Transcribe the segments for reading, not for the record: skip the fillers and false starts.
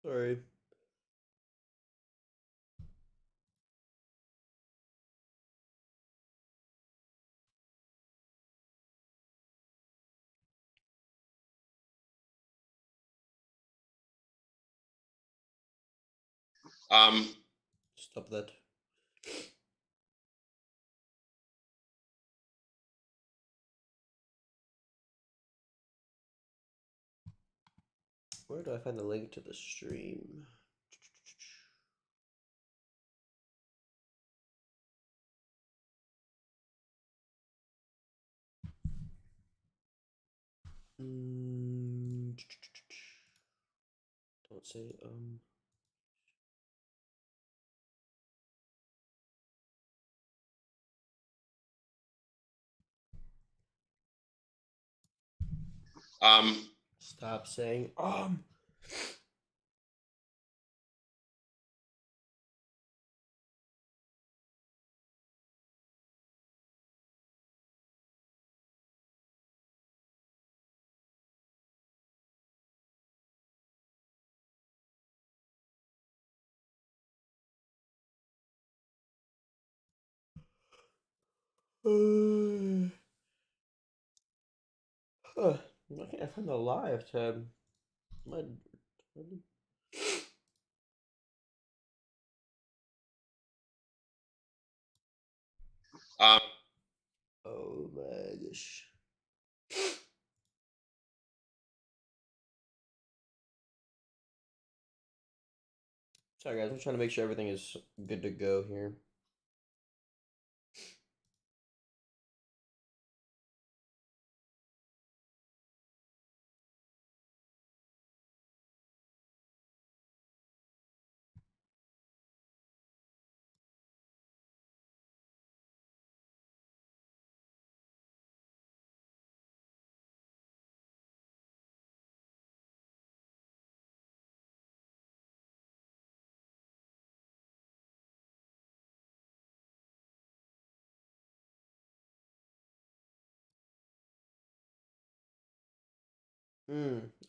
Sorry. Stop that. Where do I find the link to the stream? Don't say Stop saying Huh. I can't find the live tab. My oh my gosh. Sorry guys, I'm trying to make sure everything is good to go here.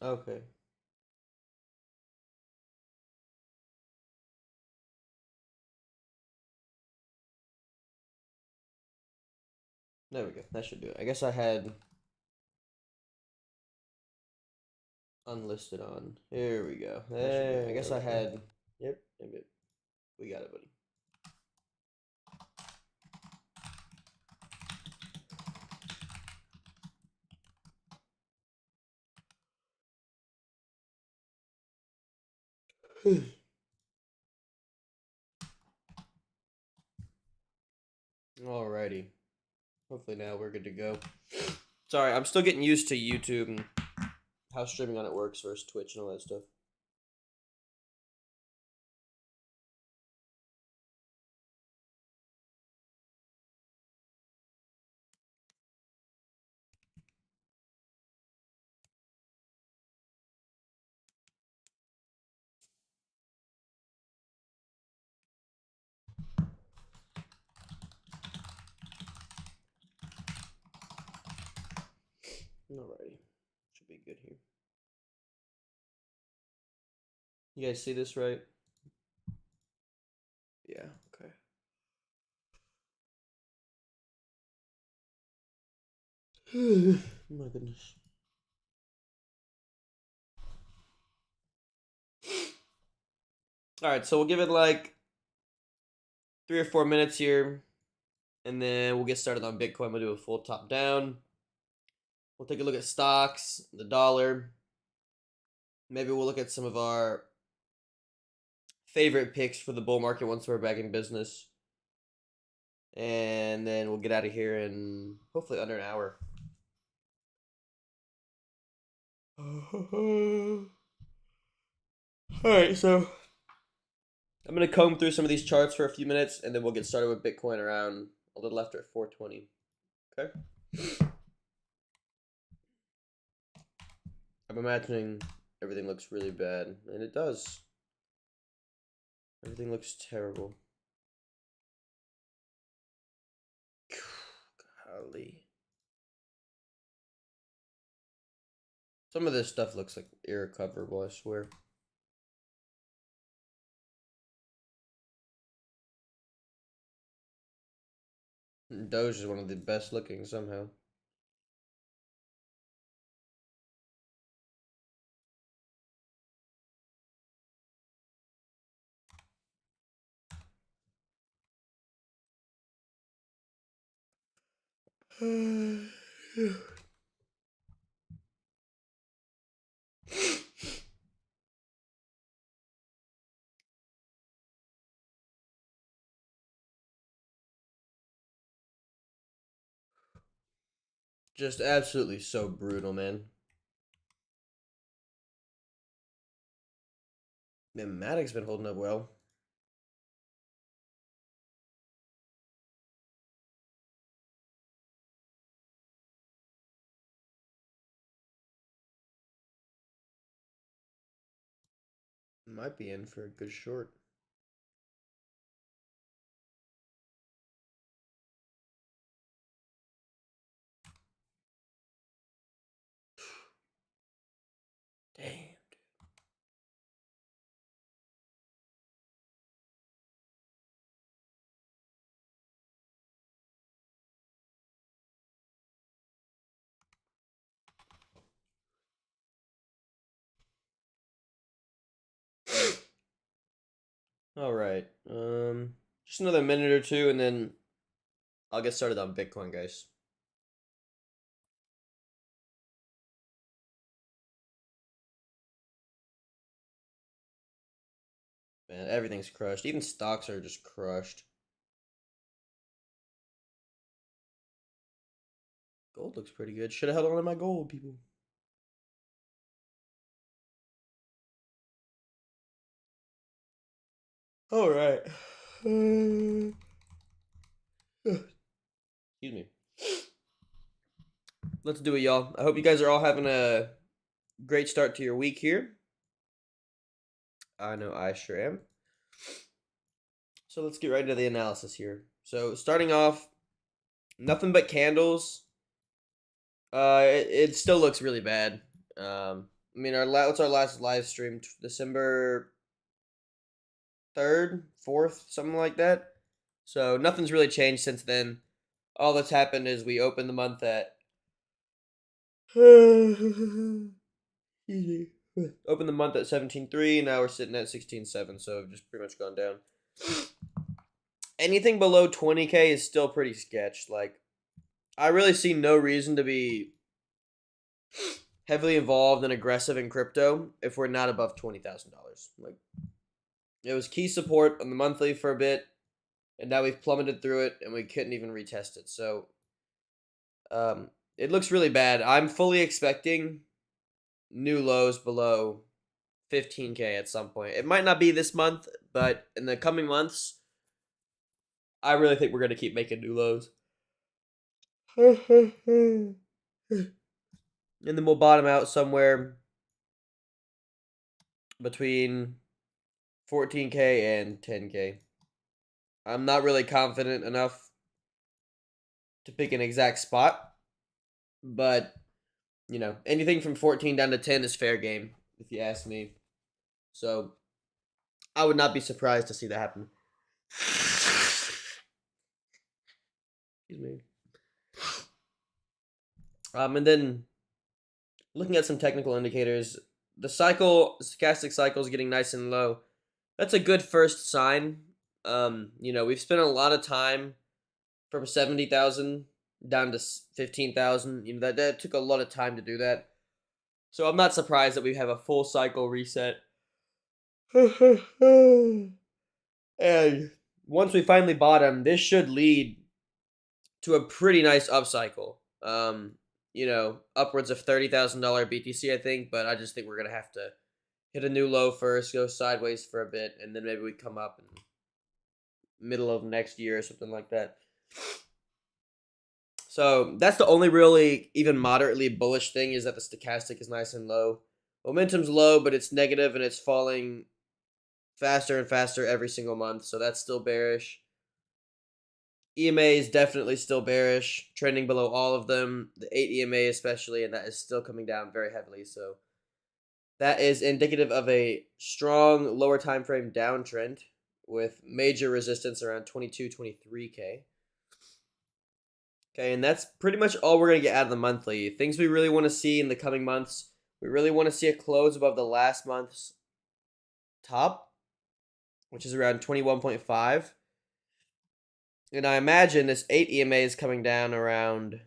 Okay. There we go. That should do it. I guess I had unlisted on. Here we go. There. I guess I had. Yep. We got it, buddy. Alrighty. Hopefully now we're good to go. Sorry, I'm still getting used to YouTube and how streaming on it works versus Twitch and all that stuff. Alrighty. Should be good here. You guys see this right? Yeah, okay. Oh my goodness. Alright, so we'll give it like 3 or 4 minutes here. And then we'll get started on Bitcoin. We'll do a full top down. We'll take a look at stocks, the dollar. Maybe we'll look at some of our favorite picks for the bull market once we're back in business. And then we'll get out of here in hopefully under an hour. Alright, so I'm going to comb through some of these charts for a few minutes, and then we'll get started with Bitcoin around a little after 420. Okay? I'm imagining everything looks really bad, and it does. Everything looks terrible. Golly. Some of this stuff looks like irrecoverable, I swear. Doge is one of the best looking somehow. Just absolutely so brutal, man. Man, Maddox's been holding up well. Might be in for a good short. Damn. All right. Just another minute or two, and then I'll get started on Bitcoin, guys. Man, everything's crushed. Even stocks are just crushed. Gold looks pretty good. Should have held on to my gold, people. All right. Excuse me. Let's do it, y'all. I hope you guys are all having a great start to your week here. I know I sure am. So let's get right into the analysis here. So starting off, nothing but candles. It still looks really bad. I mean, what's our last live stream? December 3rd, 4th, something like that. So nothing's really changed since then. All that's happened is we opened the month at opened the month at 17.3. Now we're sitting at 16.7. So just pretty much gone down. Anything below 20K is still pretty sketch. Like, I really see no reason to be heavily involved and aggressive in crypto if we're not above $20,000. Like, it was key support on the monthly for a bit, and now we've plummeted through it, and we couldn't even retest it. So, it looks really bad. I'm fully expecting new lows below 15K at some point. It might not be this month, but in the coming months, I really think we're going to keep making new lows. And then we'll bottom out somewhere between 14K and 10K. I'm not really confident enough to pick an exact spot, but you know, anything from 14 down to 10 is fair game, if you ask me. So I would not be surprised to see that happen. Excuse me. And then looking at some technical indicators, the stochastic cycle is getting nice and low. That's a good first sign. You know, we've spent a lot of time from 70,000 down to 15,000. You know, that took a lot of time to do that. So I'm not surprised that we have a full cycle reset. And once we finally bottom, this should lead to a pretty nice upcycle. You know, upwards of $30,000 BTC, I think, but I just think we're gonna have to hit a new low first, go sideways for a bit, and then maybe we come up in middle of next year or something like that. So that's the only really even moderately bullish thing, is that the stochastic is nice and low. Momentum's low, but it's negative and it's falling faster and faster every single month, so that's still bearish. EMA is definitely still bearish, trending below all of them, the 8 EMA especially, and that is still coming down very heavily. So that is indicative of a strong lower time frame downtrend with major resistance around 22, 23K. Okay, and that's pretty much all we're going to get out of the monthly. Things we really want to see in the coming months. We really want to see a close above the last month's top, which is around 21.5. And I imagine this 8 EMA is coming down around,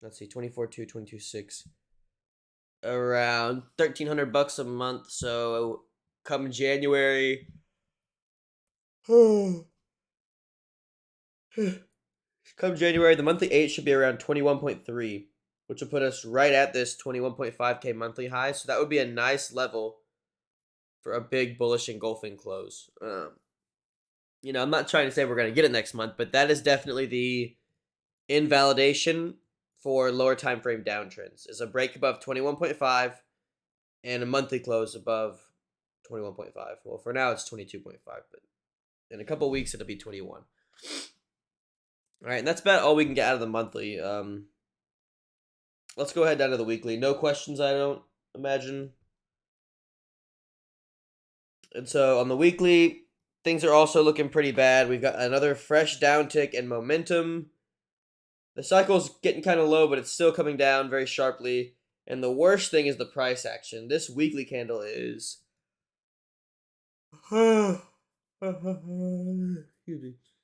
let's see, 24.2, 22.6, around $1,300 a month. So come January, come January, the monthly 8 should be around 21.3, which will put us right at this 21.5K monthly high. So that would be a nice level for a big bullish engulfing close. You know, I'm not trying to say we're going to get it next month, but that is definitely the invalidation for lower time frame downtrends, is a break above 21.5 and a monthly close above 21.5. Well, for now it's 22.5, but in a couple weeks it'll be 21. All right, and that's about all we can get out of the monthly. Let's go ahead down to the weekly. No questions, I don't imagine. And so on the weekly, things are also looking pretty bad. We've got another fresh downtick in momentum. The cycle's getting kind of low, but it's still coming down very sharply. And the worst thing is the price action. This weekly candle is...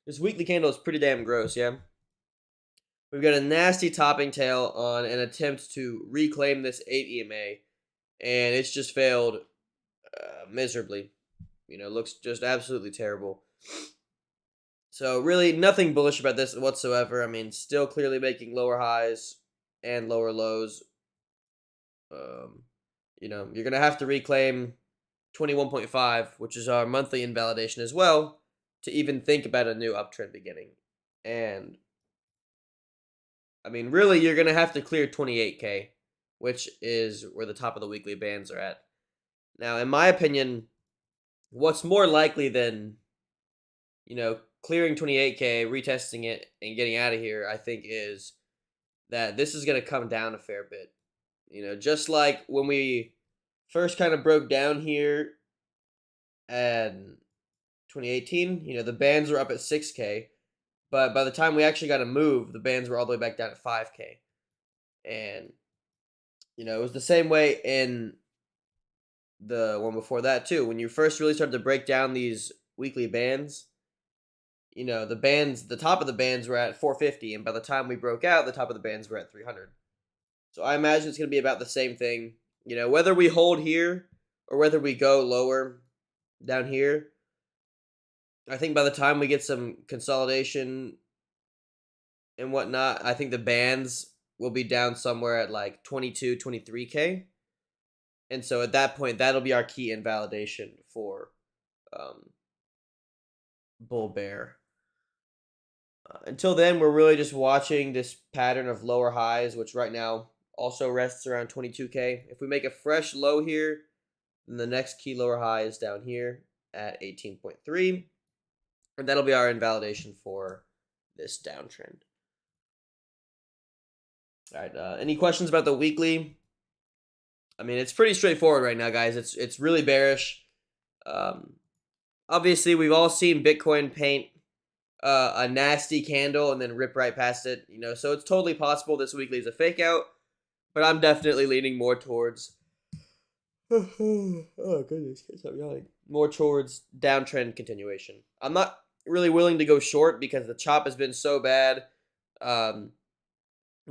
This weekly candle is pretty damn gross, yeah? We've got a nasty topping tail on an attempt to reclaim this 8 EMA. And it's just failed miserably. You know, looks just absolutely terrible. So really nothing bullish about this whatsoever. I mean, still clearly making lower highs and lower lows. You know, you're going to have to reclaim 21.5, which is our monthly invalidation as well, to even think about a new uptrend beginning. And, I mean, really, you're going to have to clear 28K, which is where the top of the weekly bands are at. Now, in my opinion, what's more likely than, you know, clearing 28K, retesting it, and getting out of here, I think, is that this is going to come down a fair bit. You know, just like when we first kind of broke down here in 2018, you know, the bands were up at 6K, but by the time we actually got a move, the bands were all the way back down at 5K. And, you know, it was the same way in the one before that, too. When you first really started to break down these weekly bands, you know, the top of the bands were at 450, and by the time we broke out, the top of the bands were at 300. So I imagine it's going to be about the same thing. You know, whether we hold here or whether we go lower down here, I think by the time we get some consolidation and whatnot, I think the bands will be down somewhere at like 22, 23K. And so at that point, that'll be our key invalidation for bull bear. Until then, we're really just watching this pattern of lower highs, which right now also rests around 22K. If we make a fresh low here, then the next key lower high is down here at 18.3. And that'll be our invalidation for this downtrend. All right, any questions about the weekly? I mean, it's pretty straightforward right now, guys. It's really bearish. Obviously, we've all seen Bitcoin paint a nasty candle and then rip right past it, you know, so it's totally possible this weekly is a fake out, but I'm definitely leaning more towards oh goodness, stop yawning. More towards downtrend continuation. I'm not really willing to go short because the chop has been so bad. You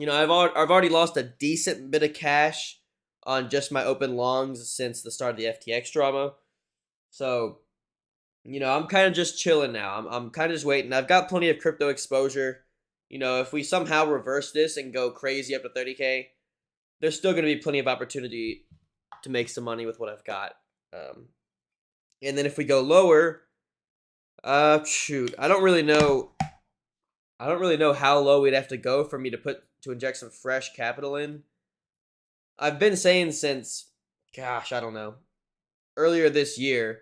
know, I've already lost a decent bit of cash on just my open longs since the start of the FTX drama. So, you know, I'm kind of just chilling now. I'm kind of just waiting. I've got plenty of crypto exposure. You know, if we somehow reverse this and go crazy up to 30K, there's still going to be plenty of opportunity to make some money with what I've got. And then if we go lower, shoot, I don't really know how low we'd have to go for me to inject some fresh capital in. I've been saying since, gosh, I don't know, earlier this year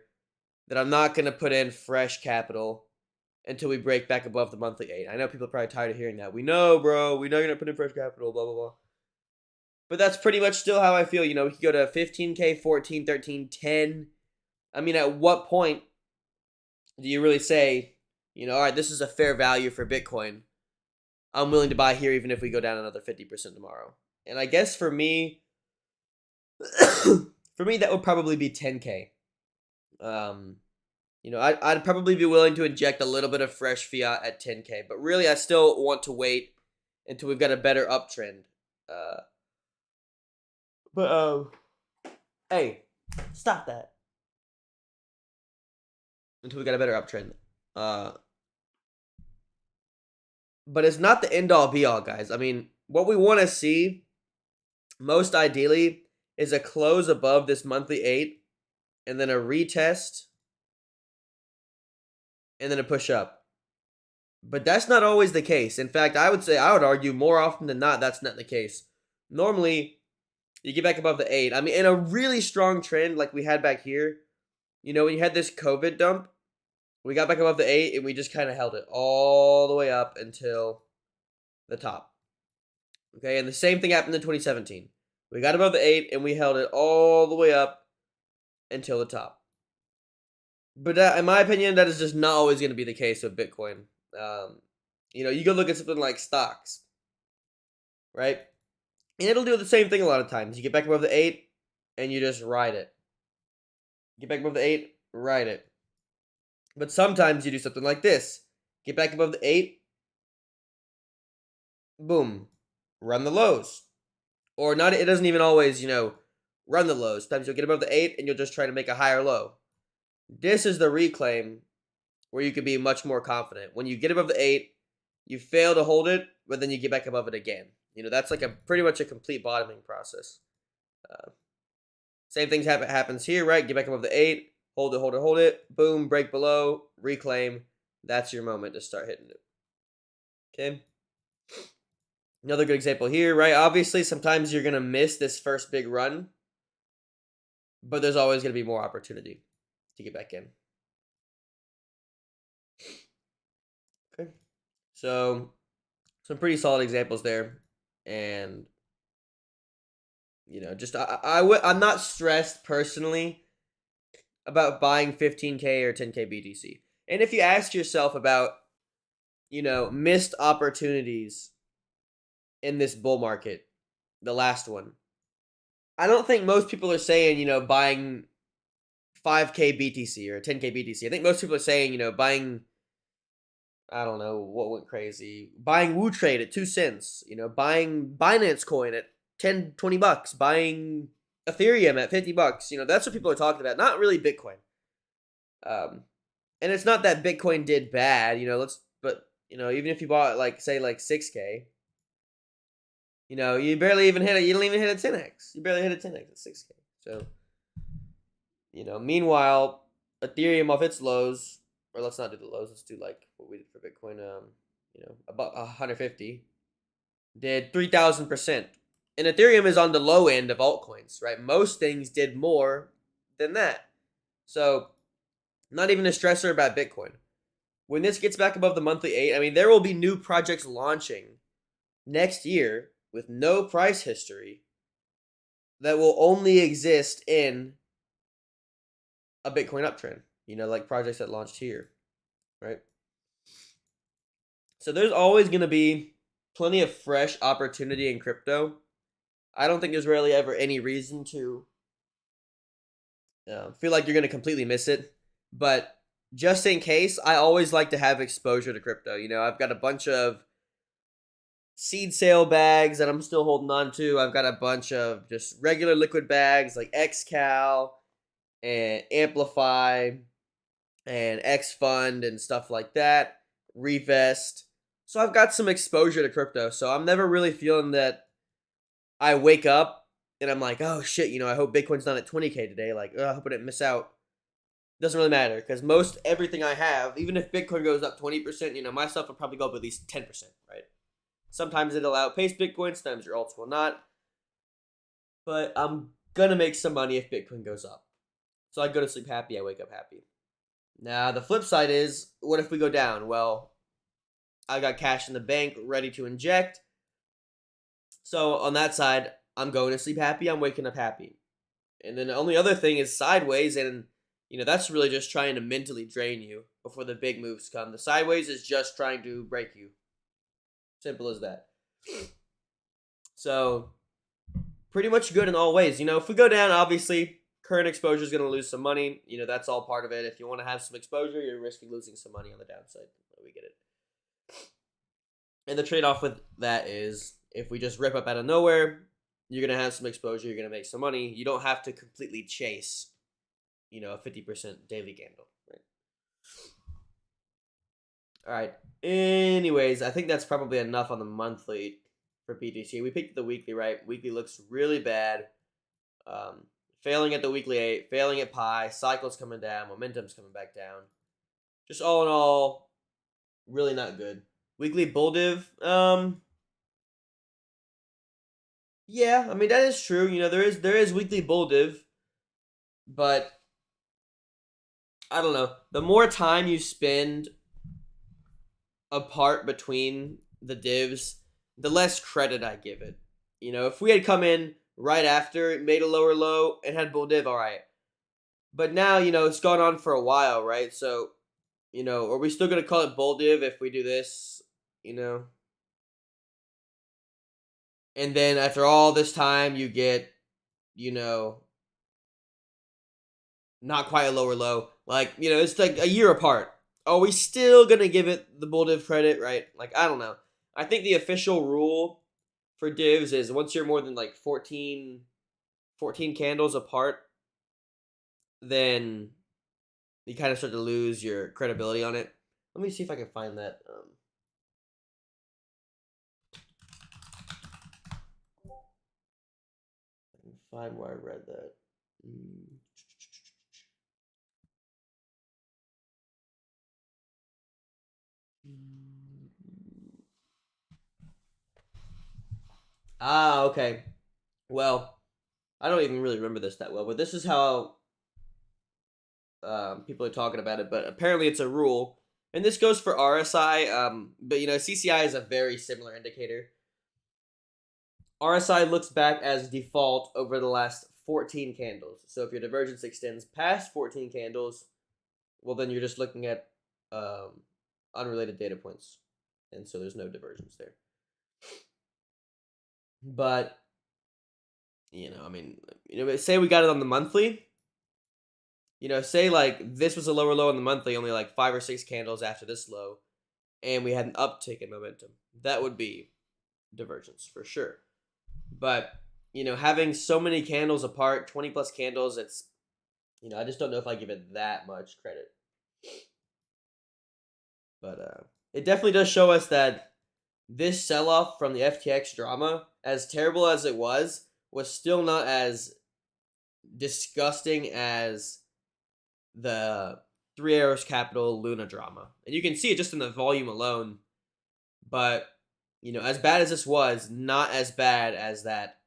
that I'm not going to put in fresh capital until we break back above the monthly 8. I know people are probably tired of hearing that. We know, bro. We know you're not putting fresh capital, blah, blah, blah. But that's pretty much still how I feel. You know, we could go to 15K, 14, 13, 10. I mean, at what point do you really say, you know, all right, this is a fair value for Bitcoin. I'm willing to buy here even if we go down another 50% tomorrow. And I guess for me, that would probably be 10K. You know, I'd probably be willing to inject a little bit of fresh fiat at 10K. But really, I still want to wait until we've got a better uptrend. Hey, stop that. Until we got a better uptrend. But it's not the end-all be-all, guys. I mean, what we want to see, most ideally, is a close above this monthly 8, and then a retest, and then a push up. But that's not always the case. In fact, I would argue more often than not, that's not the case. Normally, you get back above the 8. I mean, in a really strong trend like we had back here, you know, when you had this COVID dump, we got back above the 8, and we just kind of held it all the way up until the top. Okay, and the same thing happened in 2017. We got above the 8, and we held it all the way up until the top. But in my opinion, that is just not always going to be the case with Bitcoin. You know, you go look at something like stocks, right? And it'll do the same thing a lot of times. You get back above the 8, and you just ride it. Get back above the 8, ride it. But sometimes you do something like this. Get back above the 8. Boom. Run the lows. Or not, it doesn't even always, you know, run the lows. Sometimes you'll get above the 8 and you'll just try to make a higher low. This is the reclaim where you can be much more confident. When you get above the 8, you fail to hold it, but then you get back above it again. You know, that's like pretty much a complete bottoming process. Same thing happens here, right? Get back above the 8. Hold it, hold it, hold it. Boom, break below, reclaim. That's your moment to start hitting it. Okay? Another good example here, right? Obviously, sometimes you're going to miss this first big run, but there's always going to be more opportunity to get back in. Okay? So, some pretty solid examples there. And, you know, just I'm not stressed personally about buying 15K or 10K BTC. And if you ask yourself about, you know, missed opportunities in this bull market, the last one, I don't think most people are saying, you know, buying 5K BTC or 10K BTC. I think most people are saying, you know, buying, I don't know what went crazy, buying Wu Trade at 2 cents, you know, buying Binance Coin at 10, 20 bucks, buying Ethereum at 50 bucks. You know, that's what people are talking about, not really Bitcoin. And it's not that Bitcoin did bad, you know, but, you know, even if you bought, like, say, like 6K, you know, you barely even hit it. You don't even hit a 10x. You barely hit a 10x at 6K. So, you know, meanwhile, Ethereum off its lows, or let's not do the lows. Let's do like what we did for Bitcoin. You know, about 150, did 3,000%. And Ethereum is on the low end of altcoins, right? Most things did more than that. So, not even a stressor about Bitcoin. When this gets back above the monthly 8, I mean, there will be new projects launching next year with no price history that will only exist in a Bitcoin uptrend. You know, like projects that launched here, right? So there's always going to be plenty of fresh opportunity in crypto. I don't think there's really ever any reason to feel like you're going to completely miss it. But just in case, I always like to have exposure to crypto. You know, I've got a bunch of seed sale bags that I'm still holding on to. I've got a bunch of just regular liquid bags like XCal and Amplify and X Fund and stuff like that. Revest. So I've got some exposure to crypto. So I'm never really feeling that I wake up and I'm like, oh shit, you know, I hope Bitcoin's not at 20K today. Like, I hope I didn't miss out. Doesn't really matter because most everything I have, even if Bitcoin goes up 20%, you know, my stuff will probably go up at least 10%, right? Sometimes it'll outpace Bitcoin, sometimes your alts will not. But I'm going to make some money if Bitcoin goes up. So I go to sleep happy, I wake up happy. Now, the flip side is, what if we go down? Well, I got cash in the bank ready to inject. So on that side, I'm going to sleep happy. I'm waking up happy. And then the only other thing is sideways, and that's really just trying to mentally drain you before the big moves come. The sideways is just trying to break you. Simple as that. So pretty much good in all ways. If we go down, obviously current exposure is going to lose some money. That's all part of it. If you want to have some exposure, you're risking losing some money on the downside. We get it. And the trade-off with that is, if we just rip up out of nowhere, you're going to have some exposure, you're going to make some money. You don't have to completely chase, a 50% daily candle, right? All right. Anyways, I think that's probably enough on the monthly for BTC. We picked the weekly, right? Weekly looks really bad. Failing at the weekly 8, failing at pi, cycles coming down, momentum's coming back down. Just all in all, really not good. Weekly bull div, yeah, I mean that is true. There is weekly bull div, but I don't know. The more time you spend apart between the divs, the less credit I give it. If we had come in right after it made a lower low and had bull div, all right. But now, it's gone on for a while, right? So, are we still gonna call it bull div if we do this? And then after all this time, you get, not quite a lower low. Like, it's like a year apart. Are we still gonna give it the bull div credit, right? Like, I don't know. I think the official rule for divs is once you're more than like 14 candles apart, then you kind of start to lose your credibility on it. Let me see if I can find that. I can find where I read that. Ah, okay. Well, I don't even really remember this that well, but this is how people are talking about it. But apparently, it's a rule, and this goes for RSI. But CCI is a very similar indicator. RSI looks back as default over the last 14 candles. So if your divergence extends past 14 candles, well, then you're just looking at unrelated data points, and so there's no divergence there. But I mean, say we got it on the monthly. Say like this was a lower low on the monthly, only like 5 or 6 candles after this low, and we had an uptick in momentum. That would be divergence for sure. But having so many candles apart, 20 plus candles, it's I just don't know if I give it that much credit. But it definitely does show us that this sell-off from the FTX drama, as terrible as it was still not as disgusting as the Three Arrows Capital Luna drama. And you can see it just in the volume alone. But, as bad as this was, not as bad as that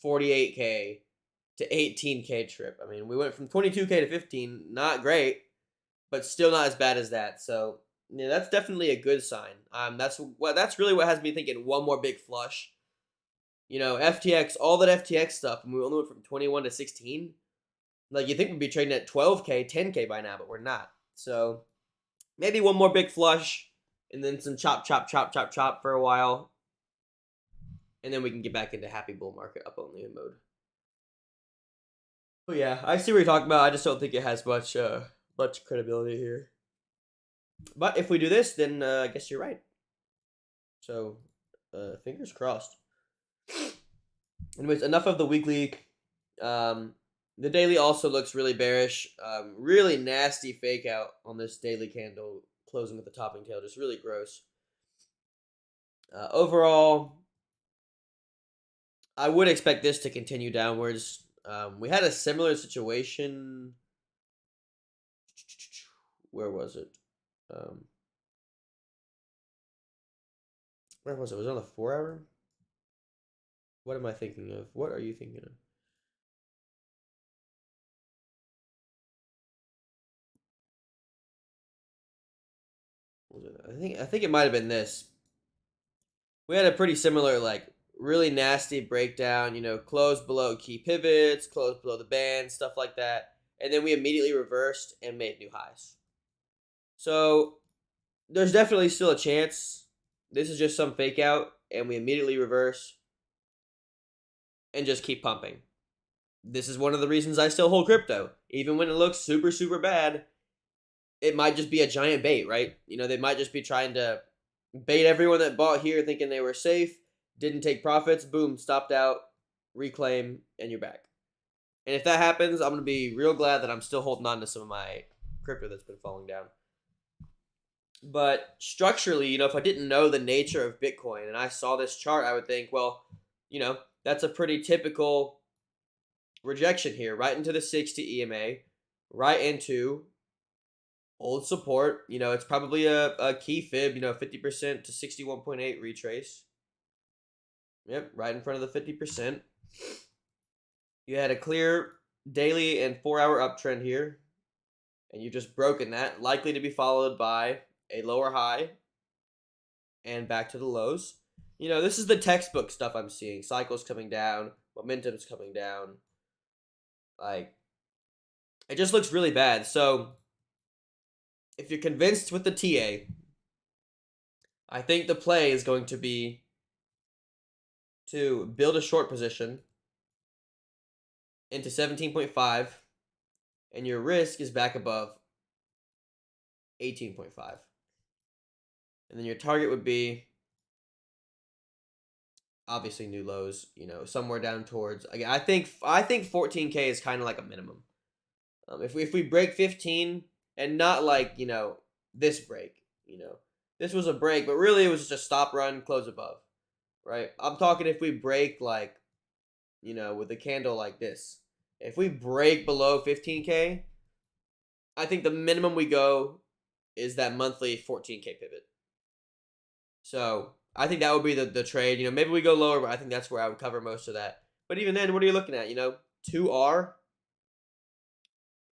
48K to 18K trip. I mean, we went from 22K to 15, not great, but still not as bad as that. So, that's definitely a good sign. That's really what has me thinking one more big flush. FTX, all that FTX stuff, and we only went from 21 to 16. Like, you think we'd be trading at 12K, 10K by now, but we're not. So, maybe one more big flush, and then some chop for a while. And then we can get back into happy bull market up only mode. But yeah, I see what you're talking about. I just don't think it has much credibility here. But if we do this, then I guess you're right. So, fingers crossed. Anyways, enough of the weekly. The daily also looks really bearish. Really nasty fake out on this daily candle, closing with the topping tail. Just really gross. Overall, I would expect this to continue downwards. We had a similar situation. Where was it? Where was it? Was it on the 4 hour? What am I thinking of? What are you thinking of? I think it might have been this. We had a pretty similar, like, really nasty breakdown, you know, close below key pivots, close below the band, stuff like that. And then we immediately reversed and made new highs. So there's definitely still a chance. This is just some fake out, and we immediately reverse and just keep pumping. This is one of the reasons I still hold crypto. Even when it looks super, super bad, it might just be a giant bait, right? You know, they might just be trying to bait everyone that bought here thinking they were safe, didn't take profits, boom, stopped out, reclaim, and you're back. And if that happens, I'm going to be real glad that I'm still holding on to some of my crypto that's been falling down. But structurally, you know, if I didn't know the nature of Bitcoin and I saw this chart, I would think, well, you know, that's a pretty typical rejection here, right into the 60 EMA, right into old support. You know, it's probably a key fib, you know, 50% to 61.8 retrace. Yep, right in front of the 50%. You had a clear daily and 4-hour uptrend here, and you've just broken that, likely to be followed by a lower high and back to the lows. You know, this is the textbook stuff I'm seeing. Cycles coming down, momentum's coming down. Like, it just looks really bad. So, if you're convinced with the TA, I think the play is going to be to build a short position into 17.5, and your risk is back above 18.5. And then your target would be obviously new lows, you know, somewhere down towards, again, I think 14K is kind of like a minimum. If we break 15, and not like, you know, this break, you know, this was a break, but really it was just a stop run, close above, right? I'm talking if we break, like, you know, with a candle like this, if we break below 15K, I think the minimum we go is that monthly 14K pivot. So I think that would be the trade. You know, maybe we go lower, but I think that's where I would cover most of that. But even then, what are you looking at? You know, 2R.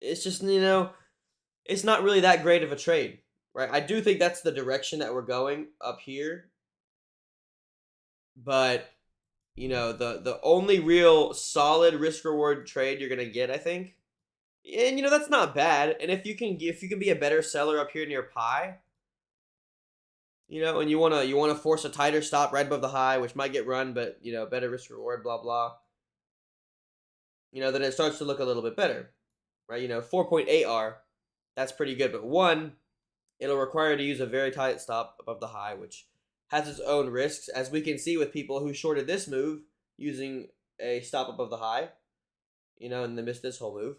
It's just, you know, it's not really that great of a trade, right? I do think that's the direction that we're going up here. But, you know, the only real solid risk reward trade you're gonna get, I think. And you know, that's not bad. And if you can be a better seller up here near pi, you know, and you wanna force a tighter stop right above the high, which might get run, but you know, better risk reward, blah blah. You know, then it starts to look a little bit better, right? You know, 4.8R, that's pretty good, but one, it'll require you to use a very tight stop above the high, which has its own risks, as we can see with people who shorted this move using a stop above the high, you know, and they missed this whole move.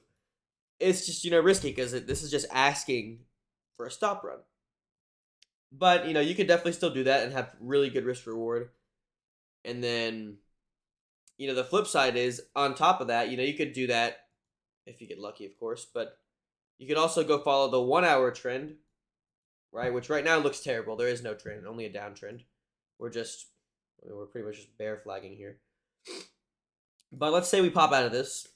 It's just, you know, risky because this is just asking for a stop run. But, you know, you could definitely still do that and have really good risk reward. And then, you know, the flip side is, on top of that, you know, you could do that if you get lucky, of course, but you could also go follow the 1-hour trend, right? Which right now looks terrible. There is no trend, only a downtrend. We're pretty much just bear flagging here. But let's say we pop out of this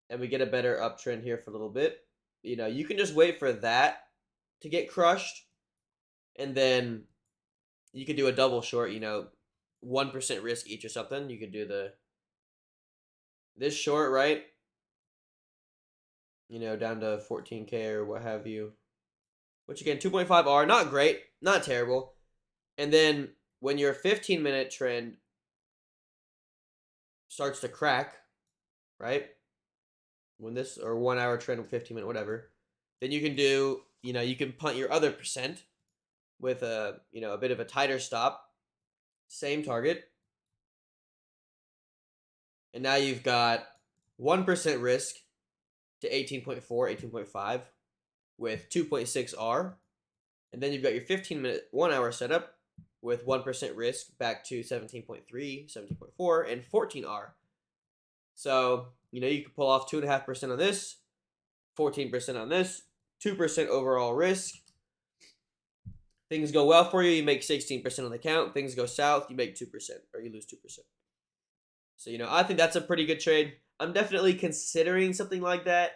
and we get a better uptrend here for a little bit. You know, you can just wait for that to get crushed, and then you could do a double short, you know, 1% risk each or something. You could do this short, right? You know, down to 14K or what have you. Which again, 2.5R, not great, not terrible. And then when your 15-minute trend starts to crack, right? When this, or 1-hour trend, 15-minute, whatever, then you can do, you know, you can punt your other percent with a, you know, a bit of a tighter stop, same target. And now you've got 1% risk to 18.4, 18.5 with 2.6R. And then you've got your 15-minute 1-hour setup with 1% risk back to 17.3, 17.4, and 14R. So, you know, you could pull off 2.5% on this, 14% on this, 2% overall risk. Things go well for you, you make 16% on the count. Things go south, you make 2%, or you lose 2%. So, you know, I think that's a pretty good trade. I'm definitely considering something like that.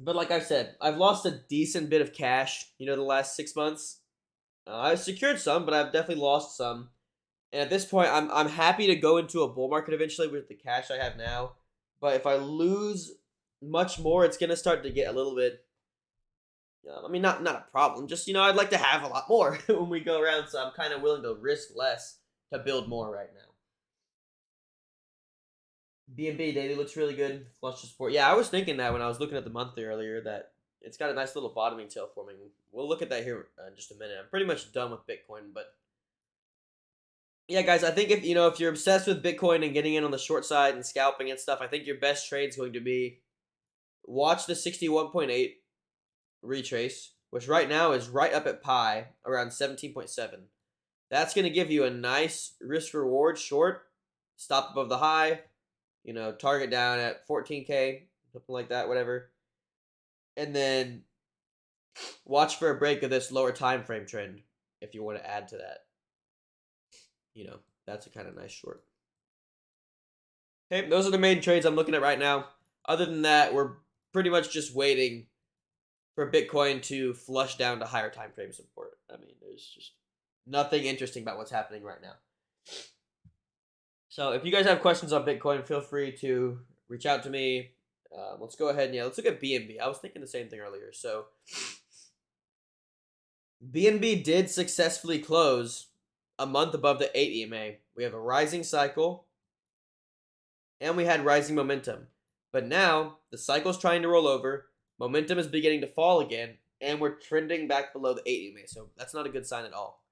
But like I said, I've lost a decent bit of cash, the last 6 months. I've secured some, but I've definitely lost some. And at this point, I'm happy to go into a bull market eventually with the cash I have now. But if I lose much more, it's gonna start to get a little bit. I mean, not a problem. Just I'd like to have a lot more when we go around. So I'm kind of willing to risk less to build more right now. BNB daily looks really good. Flush to support. Yeah, I was thinking that when I was looking at the monthly earlier that it's got a nice little bottoming tail forming. We'll look at that here in just a minute. I'm pretty much done with Bitcoin, but yeah, guys, I think if if you're obsessed with Bitcoin and getting in on the short side and scalping and stuff, I think your best trade is going to be watch the 61.8 retrace, which right now is right up at pi around 17.7. That's going to give you a nice risk reward short, stop above the high, target down at 14K, something like that, whatever. And then watch for a break of this lower time frame trend if you want to add to that. That's a kind of nice short. Okay, those are the main trades I'm looking at right now. Other than that, we're pretty much just waiting for Bitcoin to flush down to higher time frame support. I mean, there's just nothing interesting about what's happening right now. So if you guys have questions on Bitcoin, feel free to reach out to me. Let's go ahead and let's look at BNB. I was thinking the same thing earlier. So BNB did successfully close a month above the 8 EMA. We have a rising cycle, and we had rising momentum. But now the cycle's trying to roll over. Momentum is beginning to fall again, and we're trending back below the 8 EMA. So that's not a good sign at all.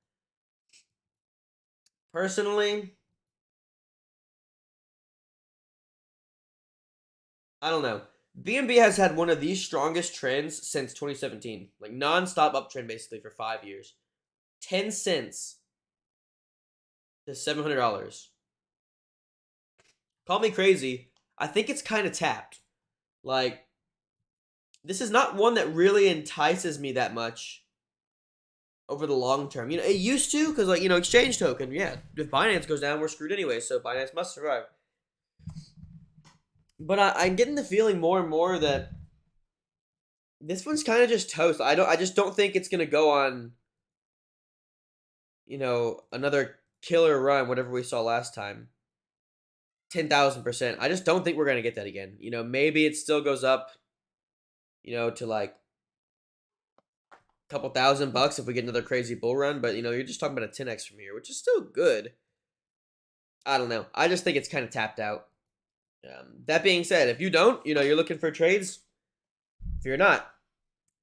Personally, I don't know. BNB has had one of the strongest trends since 2017. Like non-stop uptrend basically for 5 years. 10 cents to $700. Call me crazy. I think it's kind of tapped. Like, this is not one that really entices me that much over the long term. It used to, because exchange token, yeah. If Binance goes down, we're screwed anyway, so Binance must survive. But I'm getting the feeling more and more that this one's kind of just toast. I just don't think it's gonna go on, another killer run, whatever we saw last time. 10,000%. I just don't think we're gonna get that again. Maybe it still goes up, to like a couple $1,000 if we get another crazy bull run. But you're just talking about a 10x from here, which is still good. I don't know. I just think it's kind of tapped out. That being said, if you don't, you're looking for trades. If you're not,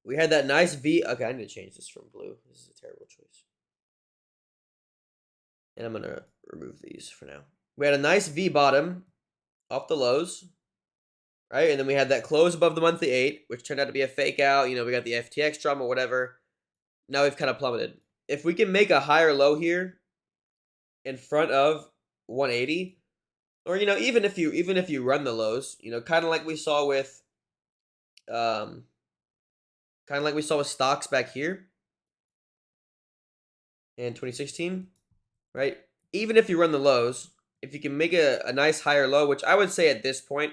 we had that nice V. Okay, I need to change this from blue. This is a terrible choice. And I'm going to remove these for now. We had a nice V bottom off the lows, right? And then we had that close above the monthly 8, which turned out to be a fake out. We got the FTX drama, whatever. Now we've kind of plummeted. If we can make a higher low here in front of 180, or even if you run the lows, kind of like we saw with stocks back here in 2016, right? Even if you run the lows, if you can make a nice higher low, which I would say at this point,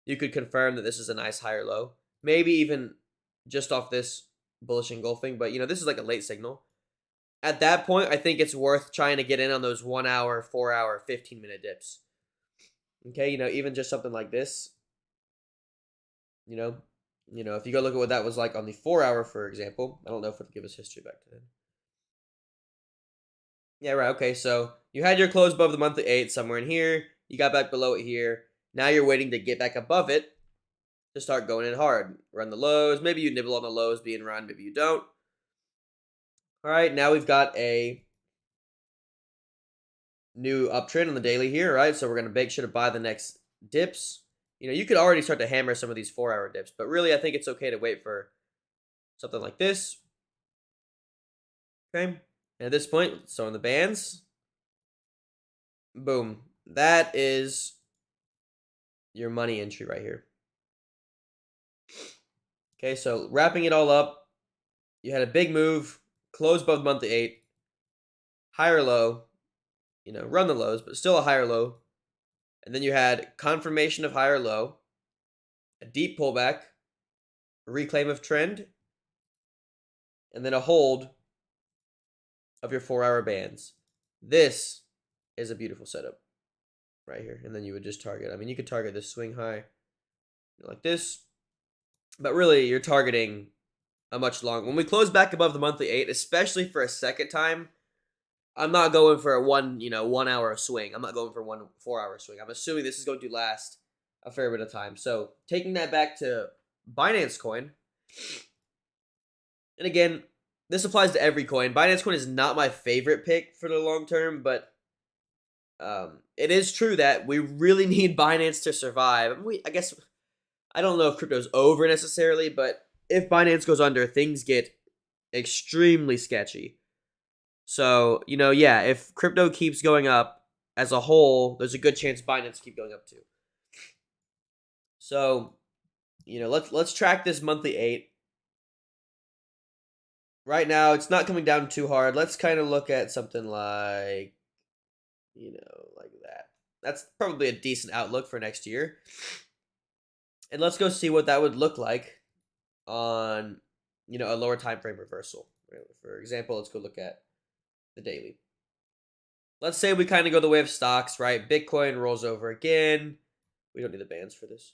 you could confirm that this is a nice higher low. Maybe even just off this bullish engulfing, but this is like a late signal. At that point, I think it's worth trying to get in on those 1 hour, 4 hour, 15-minute dips. Okay, even just something like this. If you go look at what that was like on the 4 hour, for example. I don't know if it'll give us history back to then. Yeah, right. Okay, so you had your close above the monthly 8 somewhere in here. You got back below it here. Now you're waiting to get back above it to start going in hard. Run the lows. Maybe you nibble on the lows being run. Maybe you don't. All right, now we've got a new uptrend on the daily here, right? So we're going to make sure to buy the next dips. You could already start to hammer some of these 4 hour dips, but really I think it's okay to wait for something like this. Okay. And at this point, so in the bands, boom. That is your money entry right here. Okay, so wrapping it all up, you had a big move, close above monthly 8, higher low, run the lows, but still a higher low. And then you had confirmation of higher low, a deep pullback, reclaim of trend, and then a hold of your 4-hour bands. This is a beautiful setup right here. And then you would just target. I mean, you could target this swing high like this, but really you're targeting a much longer. When we close back above the monthly 8, especially for a second time, I'm not going for a 1 hour swing. I'm not going for 1 4-hour swing. I'm assuming this is going to last a fair bit of time. So taking that back to Binance Coin, and again, this applies to every coin. Binance Coin is not my favorite pick for the long term, but it is true that we really need Binance to survive. I guess I don't know if crypto's over necessarily, but if Binance goes under, things get extremely sketchy. So, yeah, if crypto keeps going up as a whole, there's a good chance Binance keep going up too. So, let's track this monthly 8. Right now, it's not coming down too hard. Let's kind of look at something like, like that. That's probably a decent outlook for next year. And let's go see what that would look like on, a lower time frame reversal. Right? For example, let's go look at the daily. Let's say we kind of go the way of stocks, right? Bitcoin rolls over again. We don't need the bands for this.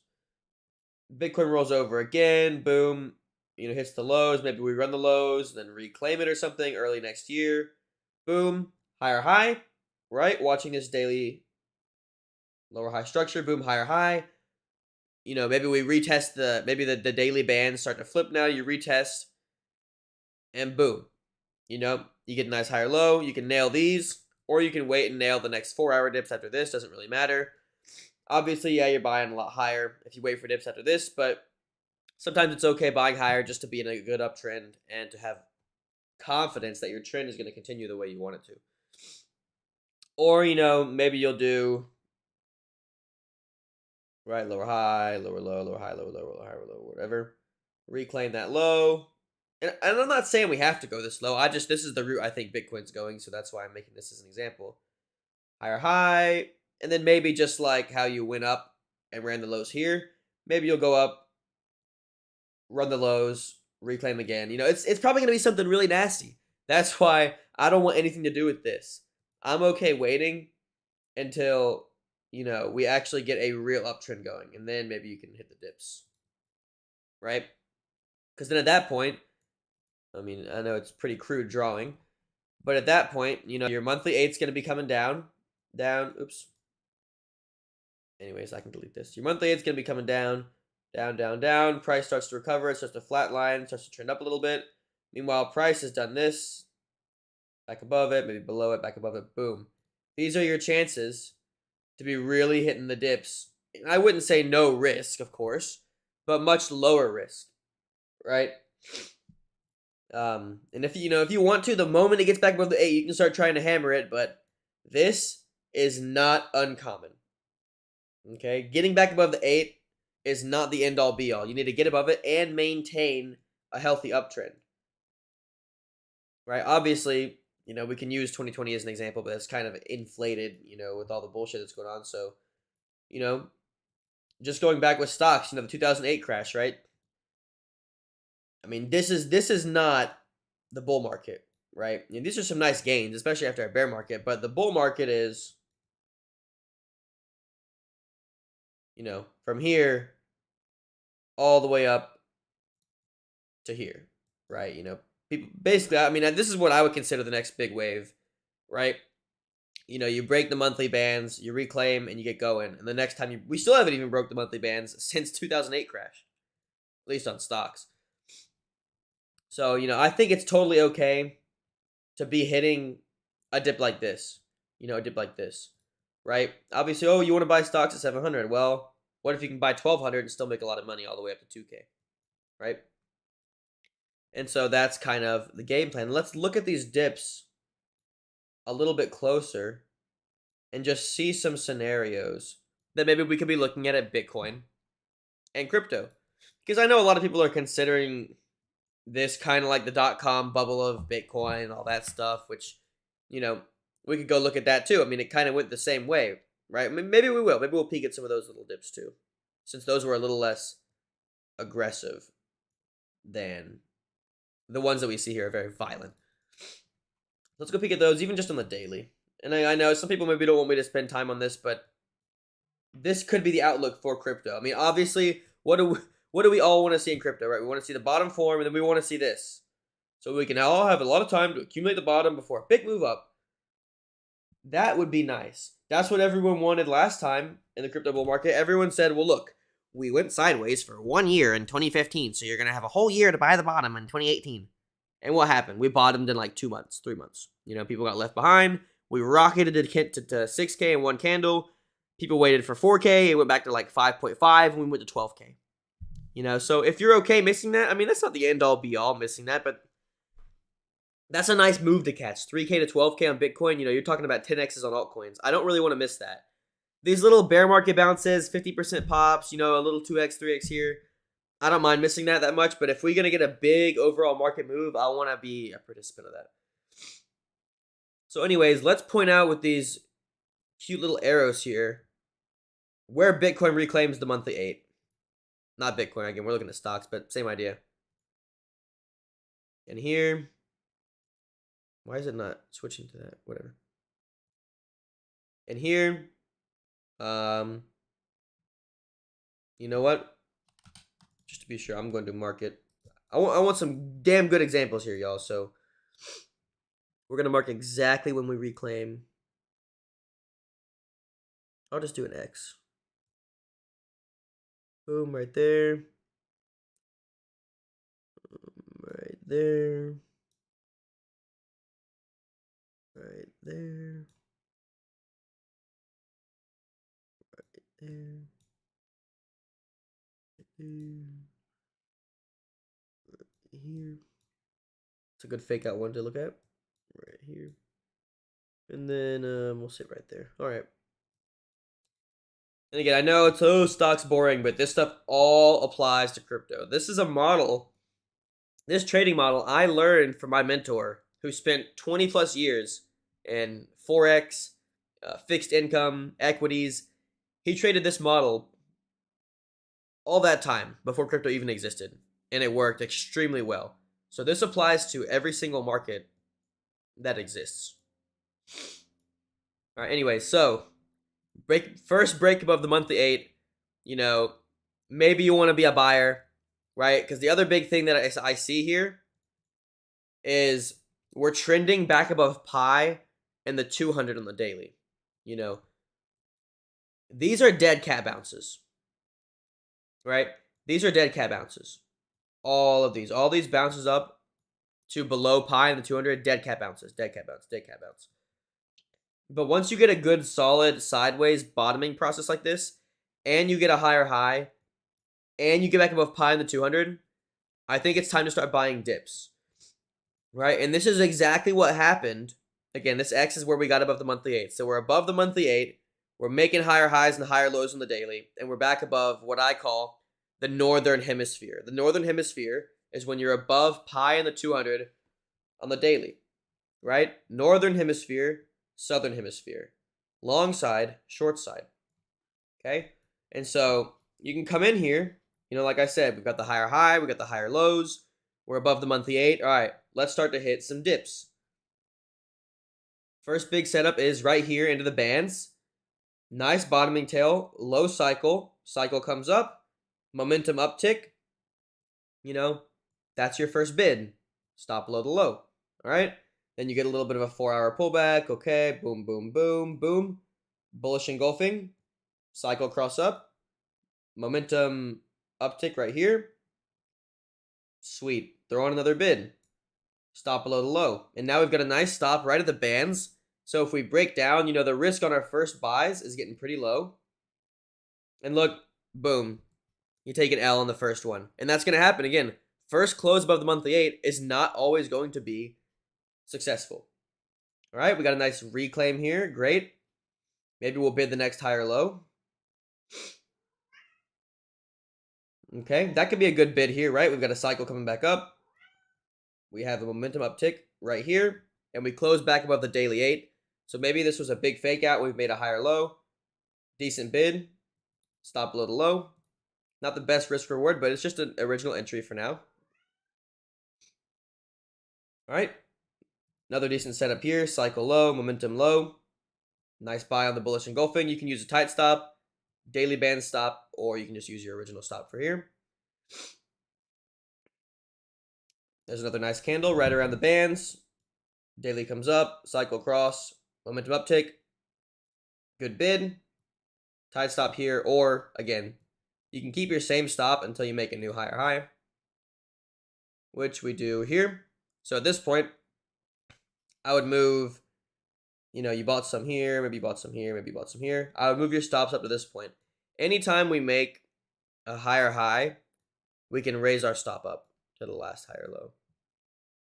Bitcoin rolls over again. Boom. Hits the lows. Maybe we run the lows, then reclaim it or something early next year. Boom. Higher high, right? Watching this daily lower high structure. Boom. Higher high. Maybe we retest maybe the daily bands start to flip now. You retest and boom. You get a nice higher low. You can nail these, or you can wait and nail the next 4-hour dips after this. Doesn't really matter. Obviously, yeah, you're buying a lot higher if you wait for dips after this, but sometimes it's okay buying higher just to be in a good uptrend and to have confidence that your trend is going to continue the way you want it to. Or, maybe you'll do, right, lower high, lower low, lower high, lower low, lower high, lower low, whatever. Reclaim that low. And I'm not saying we have to go this low. This is the route I think Bitcoin's going, so that's why I'm making this as an example. Higher high, and then maybe just like how you went up and ran the lows here, maybe you'll go up, run the lows, reclaim again. It's probably going to be something really nasty. That's why I don't want anything to do with this. I'm okay waiting until, we actually get a real uptrend going, and then maybe you can hit the dips, right? Because then at that point, I mean, I know it's pretty crude drawing, but at that point, your monthly 8's going to be coming down. Oops. Anyways, I can delete this. Your monthly 8's going to be coming down, down. Price starts to recover. It starts to flatline, starts to trend up a little bit. Meanwhile, price has done this. Back above it, maybe below it, back above it. Boom. These are your chances to be really hitting the dips. I wouldn't say no risk, of course, but much lower risk, right? And if you want to, the moment it gets back above the 8, you can start trying to hammer it, but this is not uncommon. Okay, getting back above the 8 is not the end all be all. You need to get above it and maintain a healthy uptrend. Right? Obviously, we can use 2020 as an example, but it's kind of inflated, with all the bullshit that's going on. So, just going back with stocks, the 2008 crash, right? I mean, this is not the bull market, right? These are some nice gains, especially after a bear market, but the bull market is, from here all the way up to here, right? People basically, I mean, this is what I would consider the next big wave, right? You break the monthly bands, you reclaim, and you get going. And the next time we still haven't even broke the monthly bands since 2008 crash, at least on stocks. So, I think it's totally okay to be hitting a dip like this, a dip like this, right? Obviously, you want to buy stocks at 700. Well, what if you can buy 1,200 and still make a lot of money all the way up to 2K, right? And so that's kind of the game plan. Let's look at these dips a little bit closer and just see some scenarios that maybe we could be looking at Bitcoin and crypto. Because I know a lot of people are considering this kind of like the .com bubble of Bitcoin and all that stuff, which, we could go look at that too. I mean, it kind of went the same way, right? I mean, maybe we will. Maybe we'll peek at some of those little dips too, since those were a little less aggressive. than the ones that we see here are very violent. Let's go peek at those, even just on the daily. And I know some people maybe don't want me to spend time on this, but this could be the outlook for crypto. I mean, obviously, what do we all want to see in crypto, right? We want to see the bottom form, and then we want to see this. So we can all have a lot of time to accumulate the bottom before a big move up. That would be nice. That's what everyone wanted last time in the crypto bull market. Everyone said, well, look, we went sideways for 1 year in 2015, so you're going to have a whole year to buy the bottom in 2018. And what happened? We bottomed in like 2 months, 3 months. You know, people got left behind. We rocketed to 6K in one candle. People waited for 4K. It went back to like 5.5, and we went to 12K. You know, so if you're okay missing that, I mean, that's not the end-all, be-all missing that, but that's a nice move to catch. 3K to 12K on Bitcoin. You know, you're talking about 10Xs on altcoins. I don't really want to miss that. These little bear market bounces, 50% pops, you know, a little 2X, 3X here. I don't mind missing that much, but if we're going to get a big overall market move, I want to be a participant of that. So anyways, let's point out with these cute little arrows here where Bitcoin reclaims the monthly 8. Not Bitcoin, again, we're looking at stocks, but same idea. And here, why is it not switching to that? Whatever. And here, you know what? Just to be sure, I'm going to market. I want some damn good examples here, y'all. So we're going to mark exactly when we reclaim. I'll just do an X. Boom, right there. Right there. Right there. Right there. Right there. Right here. It's a good fake out one to look at. Right here. And then we'll sit right there. All right. And again, I know it's stocks boring, but this stuff all applies to crypto. This is a model. This trading model I learned from my mentor who spent 20 plus years in Forex, fixed income, equities. He traded this model all that time before crypto even existed, and it worked extremely well. So this applies to every single market that exists. All right, anyway, so first break above the monthly 8, you know, maybe you want to be a buyer, right? Because the other big thing that I see here is we're trending back above pi and the 200 on the daily. You know, these are dead cat bounces, right? These are dead cat bounces. All these bounces up to below pi and the 200, dead cat bounces, dead cat bounce, dead cat bounce. But once you get a good solid sideways bottoming process like this, and you get a higher high, and you get back above pi in the 200, I think it's time to start buying dips, right? And this is exactly what happened. Again, this X is where we got above the monthly 8. So we're above the monthly 8. We're making higher highs and higher lows on the daily, and we're back above what I call the northern hemisphere. The northern hemisphere is when you're above pi and the 200 on the daily, right? Northern hemisphere, southern hemisphere, long side, short side. Okay, and so you can come in here, you know, like I said, we've got the higher high, we've got the higher lows, we're above the monthly 8. All right, let's start to hit some dips. First big setup is right here into the bands. Nice bottoming tail, low cycle comes up, momentum uptick. You know, that's your first bid. Stop below the low. All right. Then you get a little bit of a 4-hour pullback. Okay. Boom, boom, boom, boom. Bullish engulfing. Cycle cross up. Momentum uptick right here. Sweet. Throw on another bid. Stop below the low. And now we've got a nice stop right at the bands. So if we break down, you know, the risk on our first buys is getting pretty low. And look, boom. You take an L on the first one. And that's going to happen again. First close above the monthly 8 is not always going to be successful. All right, we got a nice reclaim here. Great. Maybe we'll bid the next higher low. Okay, that could be a good bid here, right? We've got a cycle coming back up. We have a momentum uptick right here. And we close back above the daily 8. So maybe this was a big fake out. We've made a higher low. Decent bid. Stop below the low. Not the best risk reward, but it's just an original entry for now. All right. Another decent setup here. Cycle low, momentum low. Nice buy on the bullish engulfing. You can use a tight stop, daily band stop, or you can just use your original stop for here. There's another nice candle right around the bands. Daily comes up, cycle cross, momentum uptick. Good bid. Tight stop here, or again, you can keep your same stop until you make a new higher high, which we do here. So at this point, I would move, you bought some here, maybe you bought some here, maybe you bought some here. I would move your stops up to this point. Anytime we make a higher high, we can raise our stop up to the last higher low.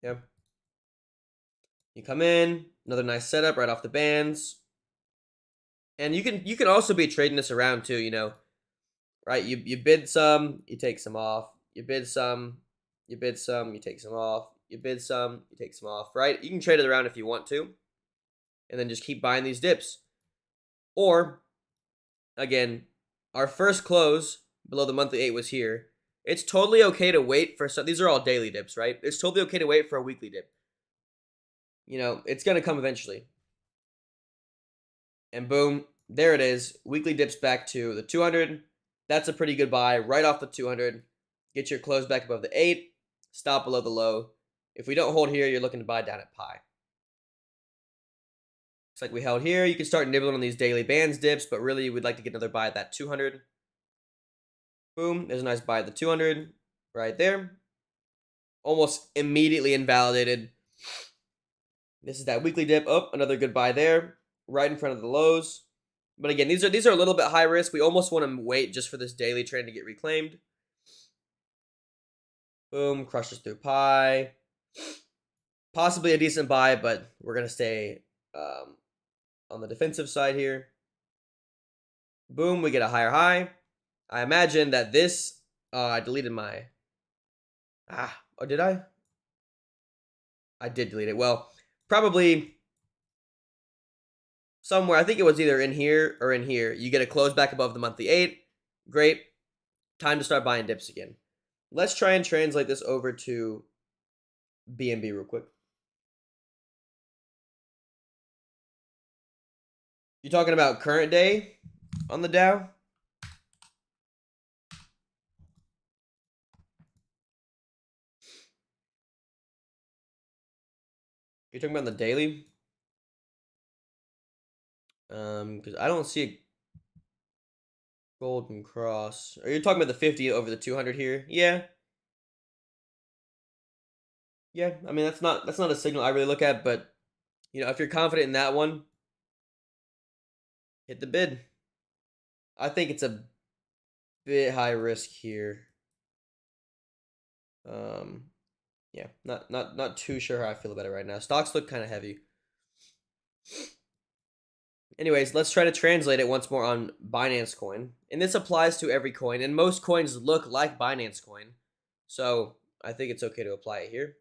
Yeah. You come in, another nice setup right off the bands. And you can also be trading this around too, right? You bid some, you take some off. You bid some, you bid some, you take some off. You bid some, you take some off, right? You can trade it around if you want to. And then just keep buying these dips. Or, again, our first close below the monthly 8 was here. It's totally okay to wait for some. These are all daily dips, right? It's totally okay to wait for a weekly dip. It's going to come eventually. And boom, there it is. Weekly dips back to the 200. That's a pretty good buy right off the 200. Get your close back above the 8. Stop below the low. If we don't hold here, you're looking to buy down at pi. Looks like we held here. You can start nibbling on these daily bands dips, but really we'd like to get another buy at that 200. Boom, there's a nice buy at the 200 right there. Almost immediately invalidated. This is that weekly dip. Oh, another good buy there, right in front of the lows. But again, these are a little bit high risk. We almost want to wait just for this daily trend to get reclaimed. Boom, crushes through pi. Possibly a decent buy, but we're going to stay on the defensive side here. Boom, we get a higher high. I imagine that this, I deleted my, oh, did I? I did delete it. Well, probably somewhere, I think it was either in here or in here. You get a close back above the monthly 8. Great. Time to start buying dips again. Let's try and translate this over to BNB real quick. You're talking about current day on the Dow? You're talking about the daily? Because I don't see a golden cross. Are you talking about the 50 over the 200 here? Yeah. Yeah, I mean that's not a signal I really look at, but if you're confident in that one, hit the bid. I think it's a bit high risk here. Yeah, not too sure how I feel about it right now. Stocks look kind of heavy. Anyways, let's try to translate it once more on Binance Coin. And this applies to every coin, and most coins look like Binance Coin. So I think it's okay to apply it here.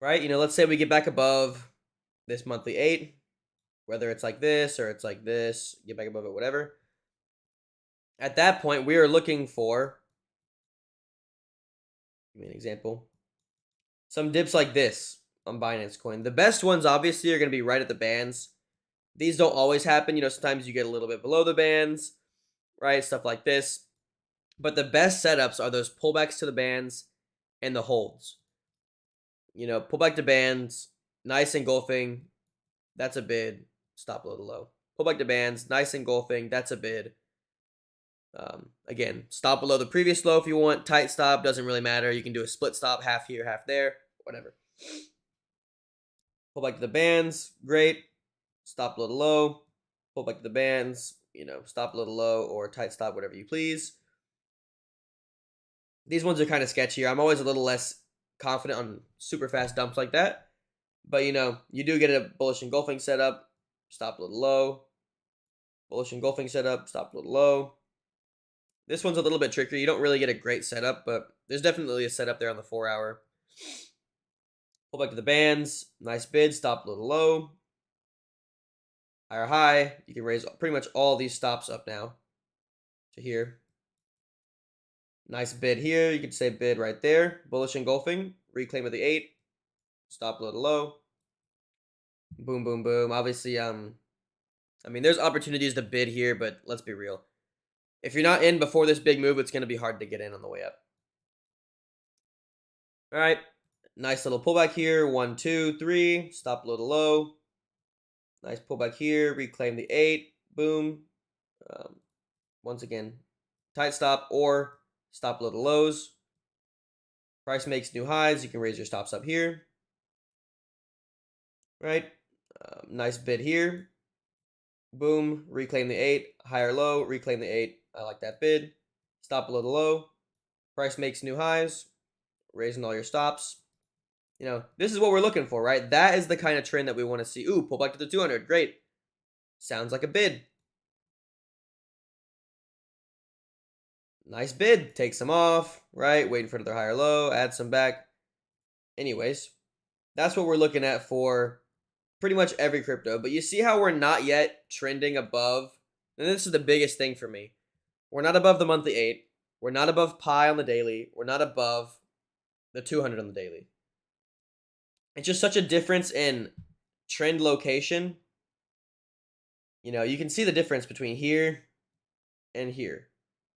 Right? Let's say we get back above this monthly 8, whether it's like this or it's like this, get back above it, whatever. At that point, we are looking for, give me an example, some dips like this on Binance Coin. The best ones, obviously, are going to be right at the bands. These don't always happen. Sometimes you get a little bit below the bands, right? Stuff like this. But the best setups are those pullbacks to the bands and the holds. Pullback to bands, nice engulfing. That's a bid. Stop below the low. Pullback to bands, nice engulfing. That's a bid. Again, stop below the previous low if you want. Tight stop, doesn't really matter. You can do a split stop, half here, half there, whatever. Pull back to the bands, great. Stop below the low. Pull back to the bands, stop below the low or tight stop, whatever you please. These ones are kind of sketchier. I'm always a little less confident on super fast dumps like that. But, you do get a bullish engulfing setup. Stop below the low. Bullish engulfing setup. Stop below the low. This one's a little bit trickier. You don't really get a great setup, but there's definitely a setup there on the 4-hour. Pull back to the bands. Nice bid. Stop below the low. Higher high. You can raise pretty much all these stops up now to here. Nice bid here. You could say bid right there. Bullish engulfing. Reclaim of the 8. Stop below the low. Boom, boom, boom. Obviously, I mean, there's opportunities to bid here, but let's be real. If you're not in before this big move, it's going to be hard to get in on the way up. All right. Nice little pullback here. 1, 2, 3. Stop below the low. Nice pullback here. Reclaim the 8. Boom. Once again, tight stop or stop below the lows. Price makes new highs. You can raise your stops up here. Right. Nice bid here. Boom. Reclaim the 8. Higher low. Reclaim the 8. I like that bid. Stop below the low. Price makes new highs. Raising all your stops. You know, this is what we're looking for, right? That is the kind of trend that we want to see. Ooh, pull back to the 200. Great. Sounds like a bid. Nice bid. Take some off, right? Waiting for another higher low. Add some back. Anyways, that's what we're looking at for pretty much every crypto. But you see how we're not yet trending above. And this is the biggest thing for me. We're not above the monthly 8. We're not above pi on the daily. We're not above the 200 on the daily. It's just such a difference in trend location. You know, you can see the difference between here and here,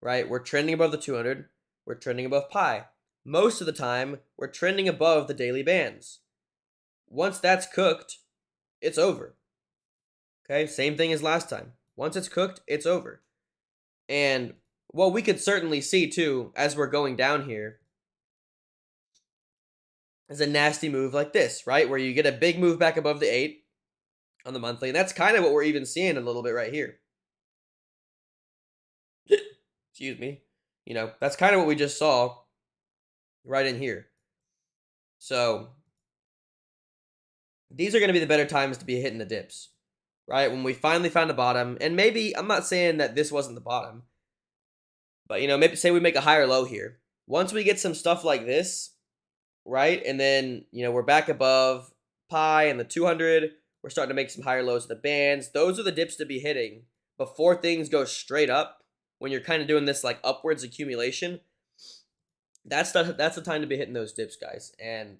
right? We're trending above the 200. We're trending above pi. Most of the time, we're trending above the daily bands. Once that's cooked, it's over. Okay, same thing as last time. Once it's cooked, it's over. And what we could certainly see too, as we're going down here, is a nasty move like this, right? Where you get a big move back above the 8 on the monthly. And that's kind of what we're even seeing a little bit right here. Excuse me. You know, that's kind of what we just saw right in here. So these are going to be the better times to be hitting the dips, right? When we finally found a bottom. And maybe, I'm not saying that this wasn't the bottom, but, you know, maybe say we make a higher low here. Once we get some stuff like this, right? And then, you know, we're back above pi and the 200. We're starting to make some higher lows in the bands. Those are the dips to be hitting before things go straight up. When you're kind of doing this like upwards accumulation, that's the time to be hitting those dips, guys. And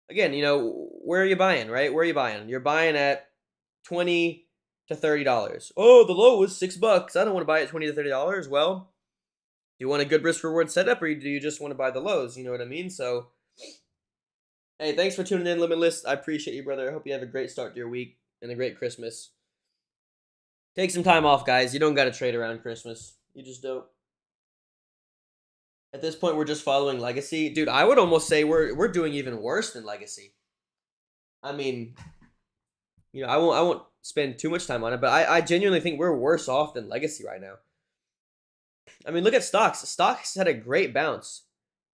again, you know, where are you buying, right? Where are you buying? You're buying at $20 to $30. Oh, the low was $6. I don't want to buy at $20 to $30. Well, do you want a good risk reward setup, or do you just want to buy the lows? You know what I mean? So, hey, thanks for tuning in, Limitless. I appreciate you, brother. I hope you have a great start to your week and a great Christmas. Take some time off, guys. You don't got to trade around Christmas. You just don't. At this point, we're just following Legacy. Dude, I would almost say we're doing even worse than Legacy. I mean, you know, I won't spend too much time on it, but I genuinely think we're worse off than Legacy right now. I mean, look at stocks. Stocks had a great bounce,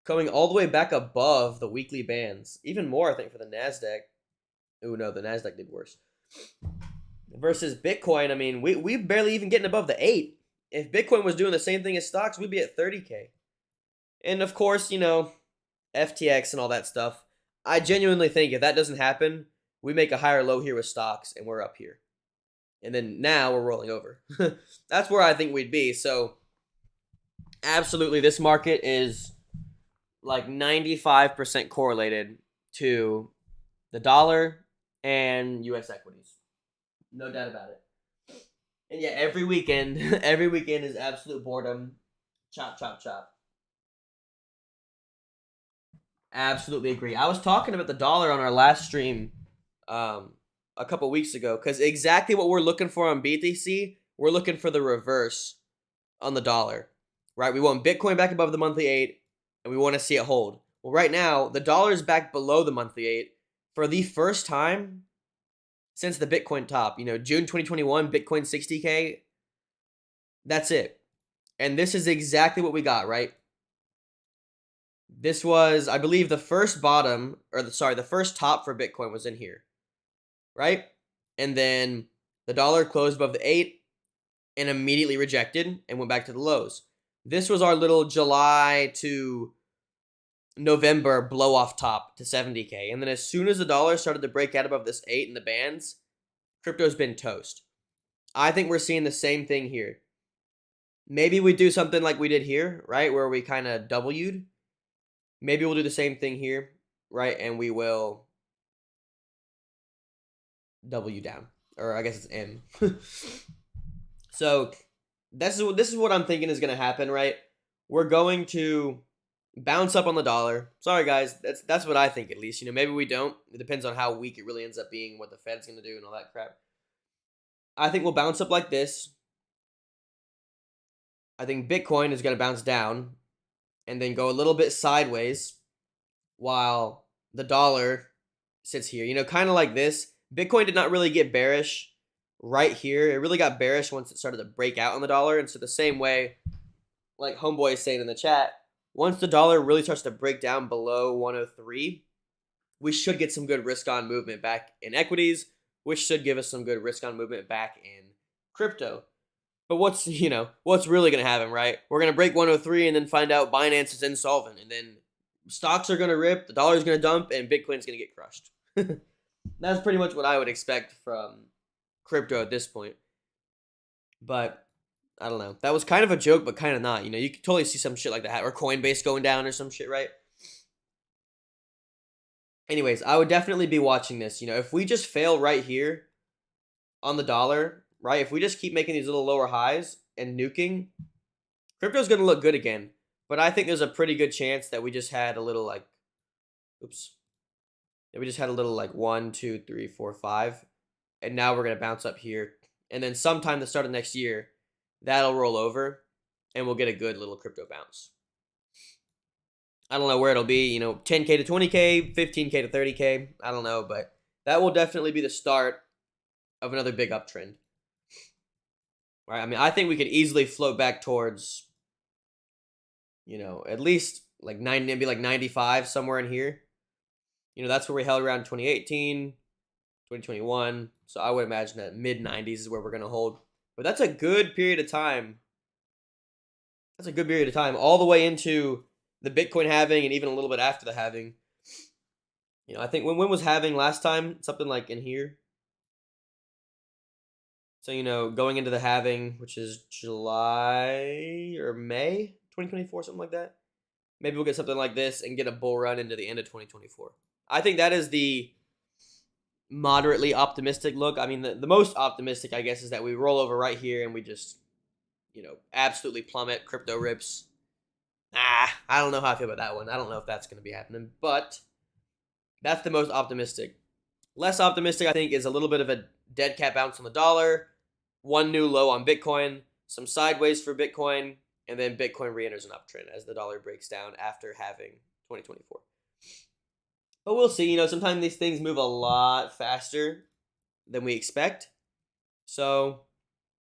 going all the way back above the weekly bands. Even more, I think, for the NASDAQ. Oh, no, the NASDAQ did worse. Versus Bitcoin, I mean, we barely even getting above the 8. If Bitcoin was doing the same thing as stocks, we'd be at 30K. And of course, you know, FTX and all that stuff. I genuinely think if that doesn't happen, we make a higher low here with stocks and we're up here. And then now we're rolling over. That's where I think we'd be. So, absolutely, this market is like 95% correlated to the dollar and US equities. No doubt about it. And yeah, every weekend is absolute boredom. Chop, chop, chop. Absolutely agree. I was talking about the dollar on our last stream a couple weeks ago, because exactly what we're looking for on BTC, we're looking for the reverse on the dollar, right? We want Bitcoin back above the monthly 8, and we want to see it hold. Well, right now, the dollar is back below the monthly 8 for the first time since the Bitcoin top. You know, June 2021, Bitcoin 60K. That's it. And this is exactly what we got, right? This was, I believe, the first bottom, or the first top for Bitcoin was in here, right? And then the dollar closed above the 8 and immediately rejected and went back to the lows. This was our little July to November blow off top to 70K. And then as soon as the dollar started to break out above this 8 in the bands, crypto's been toast. I think we're seeing the same thing here. maybe we do something like we did here, right? Where we kind of W'd. Maybe we'll do the same thing here, right? And we will W down, or I guess it's M. So this is what I'm thinking is going to happen, right? We're going to bounce up on the dollar. Sorry, guys. That's what I think, at least. Maybe we don't. It depends on how weak it really ends up being, what the Fed's going to do, and all that crap. I think we'll bounce up like this. I think Bitcoin is going to bounce down and then go a little bit sideways while the dollar sits here. Kind of like this. Bitcoin did not really get bearish right here. It really got bearish once it started to break out on the dollar. And so the same way, like Homeboy is saying in the chat, once the dollar really starts to break down below 103, we should get some good risk-on movement back in equities, which should give us some good risk-on movement back in crypto. But what's really going to happen, right? We're going to break 103 and then find out Binance is insolvent. And then stocks are going to rip, the dollar's going to dump, and Bitcoin's going to get crushed. That's pretty much what I would expect from crypto at this point. But I don't know. That was kind of a joke, but kind of not. You could totally see some shit like that. Or Coinbase going down or some shit, right? Anyways, I would definitely be watching this. If we just fail right here on the dollar, right? If we just keep making these little lower highs and nuking, crypto's going to look good again. But I think there's a pretty good chance that we just had a little like, we just had a little like 1, 2, 3, 4, 5. And now we're going to bounce up here. And then sometime the start of next year, that'll roll over and we'll get a good little crypto bounce. I don't know where it'll be, 10K to 20K, 15K to 30K. I don't know, but that will definitely be the start of another big uptrend. Right? I mean, I think we could easily float back towards, at least like 90, maybe like 95, somewhere in here. That's where we held around 2018, 2021. So I would imagine that mid-90s is where we're going to hold. But that's a good period of time. That's a good period of time, all the way into the Bitcoin halving and even a little bit after the halving. I think when was halving last time? Something like in here. So, going into the halving, which is July or May 2024, something like that. Maybe we'll get something like this and get a bull run into the end of 2024. I think that is the moderately optimistic look. I mean, the most optimistic, I guess, is that we roll over right here and we just, absolutely plummet. Crypto rips. I don't know how I feel about that one. I don't know if that's going to be happening, but that's the most optimistic. Less optimistic, I think, is a little bit of a dead cat bounce on the dollar, one new low on Bitcoin, some sideways for Bitcoin, and then Bitcoin re-enters an uptrend as the dollar breaks down after halving 2024. But we'll see. Sometimes these things move a lot faster than we expect. So,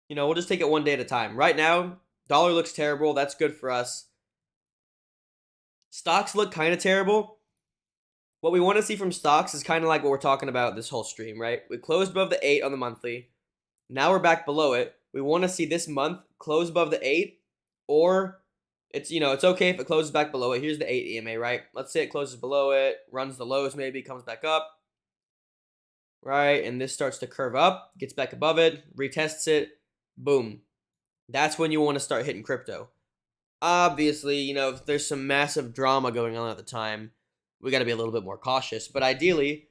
we'll just take it one day at a time. Right now, dollar looks terrible. That's good for us. Stocks look kind of terrible. What we want to see from stocks is kind of like what we're talking about this whole stream, right? We closed above the 8 on the monthly. Now we're back below it. We want to see this month close above the 8, or it's okay if it closes back below it. Here's the 8 EMA, right? Let's say it closes below it, runs the lows maybe, comes back up, right? And this starts to curve up, gets back above it, retests it, boom. That's when you want to start hitting crypto. Obviously, if there's some massive drama going on at the time, we got to be a little bit more cautious. But ideally,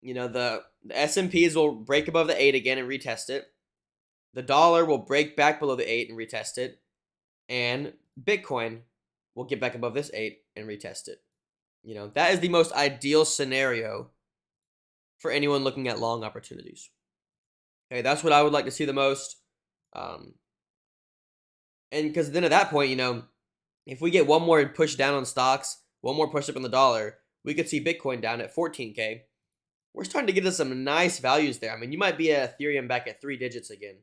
the S&Ps will break above the 8 again and retest it. The dollar will break back below the 8 and retest it. And Bitcoin will get back above this 8 and retest it. That is the most ideal scenario for anyone looking at long opportunities. Okay, that's what I would like to see the most. And because then at that point, if we get one more push down on stocks, one more push up on the dollar, we could see Bitcoin down at 14K. We're starting to get to some nice values there. I mean, you might be at Ethereum back at 3 digits again.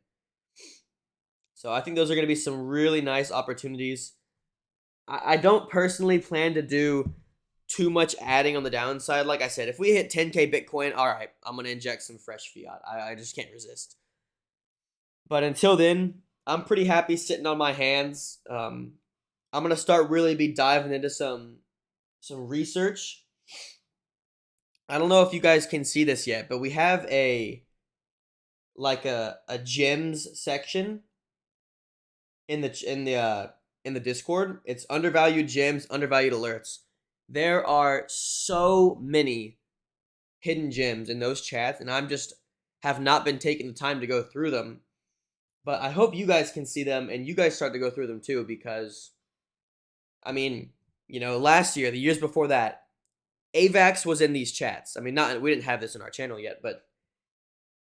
So I think those are going to be some really nice opportunities. I don't personally plan to do too much adding on the downside. Like I said, if we hit 10K Bitcoin, all right, I'm going to inject some fresh fiat. I just can't resist. But until then, I'm pretty happy sitting on my hands. I'm going to start really be diving into some research. I don't know if you guys can see this yet, but we have a gems section in the Discord. It's Undervalued Gems, Undervalued Alerts. There are so many hidden gems in those chats, and I'm just have not been taking the time to go through them. But I hope you guys can see them and you guys start to go through them too, because I mean, last year, the years before that, AVAX was in these chats. I mean, we didn't have this in our channel yet, but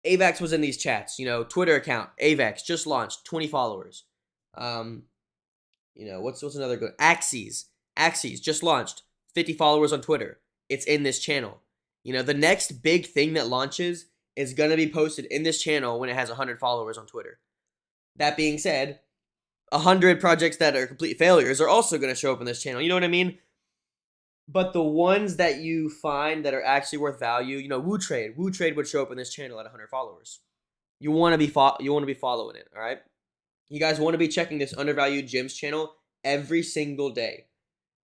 AVAX was in these chats. Twitter account, AVAX, just launched, 20 followers. What's another good? Axes, just launched, 50 followers on Twitter. It's in this channel. The next big thing that launches is going to be posted in this channel when it has 100 followers on Twitter. That being said, 100 projects that are complete failures are also going to show up in this channel. You know what I mean? But the ones that you find that are actually worth value, Woo Trade would show up in this channel at 100 followers. You want to be following it, all right? You guys want to be checking this Undervalued Gems channel every single day.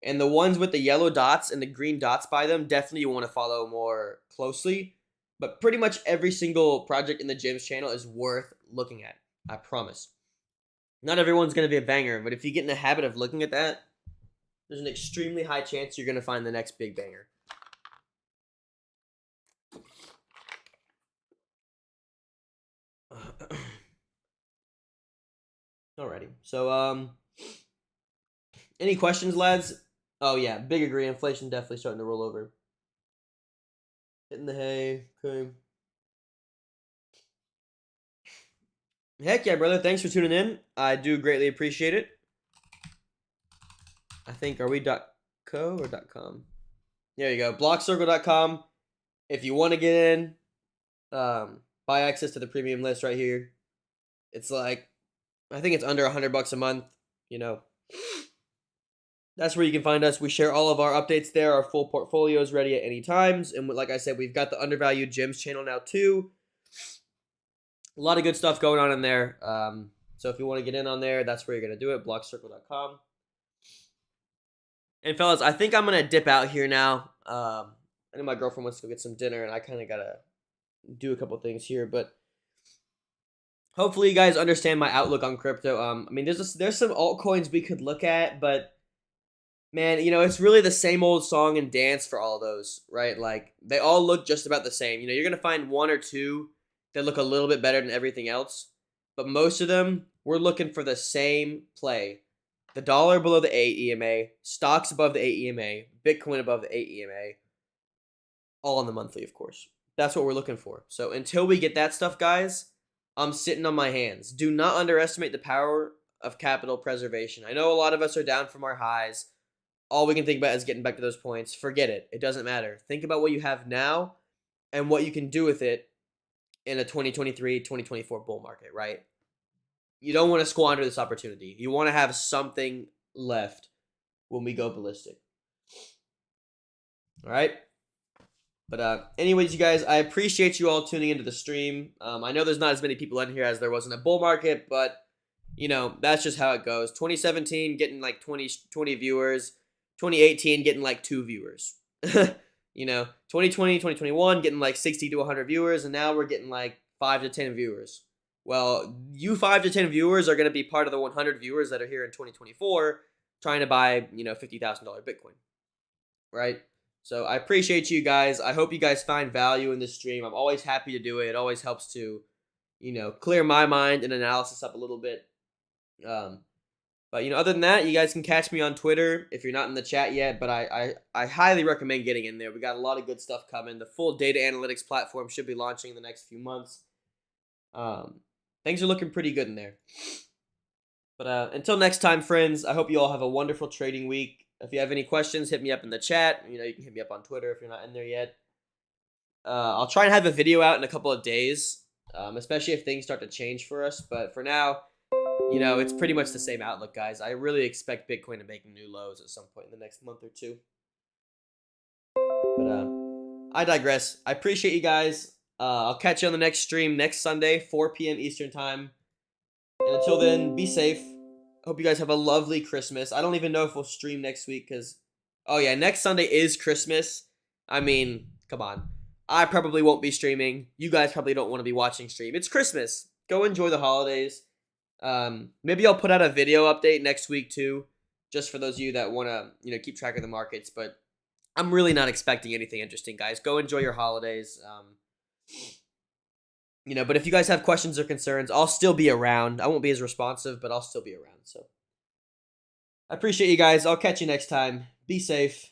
And the ones with the yellow dots and the green dots by them, definitely you want to follow more closely. But pretty much every single project in the Gems channel is worth looking at. I promise. Not everyone's going to be a banger, but if you get in the habit of looking at that, there's an extremely high chance you're going to find the next big banger. Alrighty. So, any questions, lads? Oh, yeah. Big agree. Inflation definitely starting to roll over. Hitting the hay. Okay. Heck yeah, brother. Thanks for tuning in. I do greatly appreciate it. I think, are we .co or .com? There you go. Blockcircle.com. If you want to get in, buy access to the premium list right here. It's like, I think it's under $100 a month. That's where you can find us. We share all of our updates there. Our full portfolio is ready at any times. And like I said, we've got the Undervalued Gems channel now too. A lot of good stuff going on in there. So if you want to get in on there, that's where you're going to do it. Blockcircle.com. And fellas, I think I'm going to dip out here now. I know my girlfriend wants to go get some dinner, and I kind of got to do a couple things here. But hopefully you guys understand my outlook on crypto. I mean, there's some altcoins we could look at, but man, it's really the same old song and dance for all of those, right? Like, they all look just about the same. You're going to find one or two that look a little bit better than everything else. But most of them, we're looking for the same play. The dollar below the 8 EMA, stocks above the 8 EMA, Bitcoin above the 8 EMA. All on the monthly, of course. That's what we're looking for. So until we get that stuff, guys, I'm sitting on my hands. Do not underestimate the power of capital preservation. I know a lot of us are down from our highs. All we can think about is getting back to those points. Forget it. It doesn't matter. Think about what you have now and what you can do with it in a 2023, 2024 bull market, right? You don't want to squander this opportunity. You want to have something left when we go ballistic. All right? But anyways, you guys, I appreciate you all tuning into the stream. I know there's not as many people in here as there was in a bull market, but, that's just how it goes. 2017 getting like 20 viewers. 2018 getting like 2 viewers. 2020, 2021 getting like 60 to 100 viewers, and now we're getting like 5 to 10 viewers. Well, you 5 to 10 viewers are going to be part of the 100 viewers that are here in 2024 trying to buy, $50,000 Bitcoin, right? So I appreciate you guys. I hope you guys find value in this stream. I'm always happy to do it. It always helps to, clear my mind and analysis up a little bit. But, other than that, you guys can catch me on Twitter if you're not in the chat yet. But I highly recommend getting in there. We got a lot of good stuff coming. The full data analytics platform should be launching in the next few months. Things are looking pretty good in there. But until next time, friends, I hope you all have a wonderful trading week. If you have any questions, hit me up in the chat. You can hit me up on Twitter if you're not in there yet. I'll try and have a video out in a couple of days, especially if things start to change for us. But for now, it's pretty much the same outlook, guys. I really expect Bitcoin to make new lows at some point in the next month or two. But I digress. I appreciate you guys. I'll catch you on the next stream next Sunday, 4 p.m. Eastern time. And until then, be safe. Hope you guys have a lovely Christmas. I don't even know if we'll stream next week because, oh yeah, next Sunday is Christmas. I mean, come on. I probably won't be streaming. You guys probably don't want to be watching stream. It's Christmas. Go enjoy the holidays. Maybe I'll put out a video update next week too, just for those of you that want to, keep track of the markets. But I'm really not expecting anything interesting, guys. Go enjoy your holidays. But if you guys have questions or concerns, I'll still be around. I won't be as responsive, but I'll still be around. So I appreciate you guys. I'll catch you next time. Be safe.